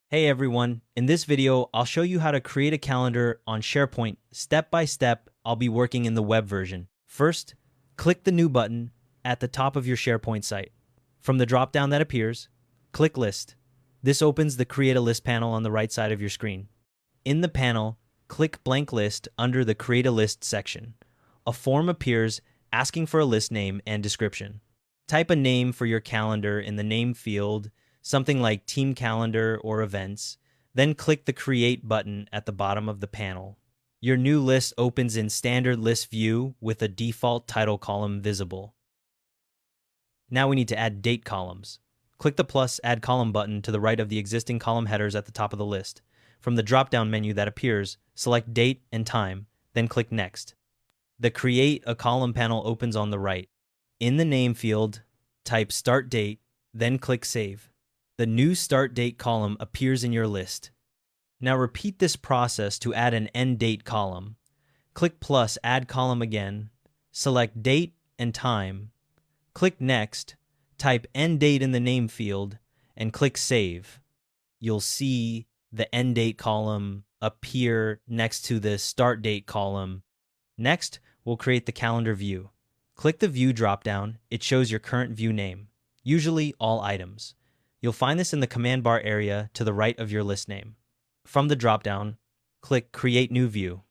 Hey everyone, in this video, I'll show you how to create a calendar on SharePoint. Step by step, I'll be working in the web version. First, click the New button at the top of your SharePoint site. From the drop-down that appears, click List. This opens the Create a List panel on the right side of your screen. In the panel, click Blank List under the Create a List section. A form appears asking for a list name and description. Type a name for your calendar in the name field, something like Team Calendar or Events, then click the Create button at the bottom of the panel. Your new list opens in Standard List View with a default title column visible. Now we need to add date columns. Click the plus Add Column button to the right of the existing column headers at the top of the list. From the drop-down menu that appears, select Date and Time, then click Next. The Create a Column panel opens on the right. In the name field, type Start Date, then click Save. The new Start Date column appears in your list. Now repeat this process to add an End Date column. Click plus Add Column again, select Date and Time, click Next, type End Date in the name field, and click Save. You'll see the End Date column appear next to the Start Date column. Next, we'll create the calendar view. Click the View dropdown. It shows your current view name, usually all items. You'll find this in the command bar area to the right of your list name. From the dropdown, click Create New View.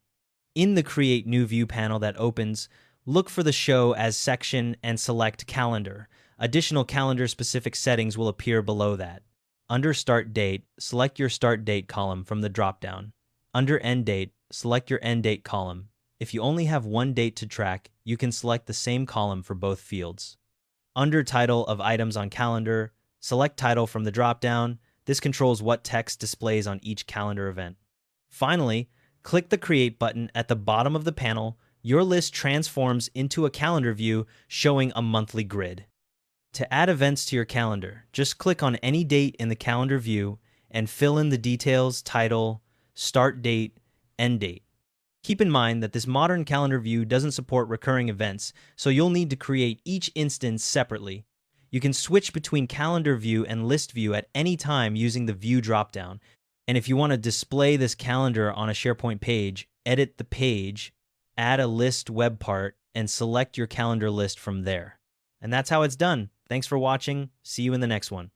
In the Create New View panel that opens, look for the Show as section and select Calendar. Additional calendar-specific settings will appear below that. Under Start Date, select your Start Date column from the dropdown. Under End Date, select your End Date column. If you only have one date to track, you can select the same column for both fields. Under Title of Items on Calendar, select Title from the dropdown. This controls what text displays on each calendar event. Finally, click the Create button at the bottom of the panel. Your list transforms into a calendar view showing a monthly grid. To add events to your calendar, just click on any date in the calendar view and fill in the details, title, start date, end date. Keep in mind that this modern calendar view doesn't support recurring events, so you'll need to create each instance separately. You can switch between calendar view and list view at any time using the View dropdown. And if you want to display this calendar on a SharePoint page, edit the page, add a list web part, and select your calendar list from there. And that's how it's done. Thanks for watching. See you in the next one.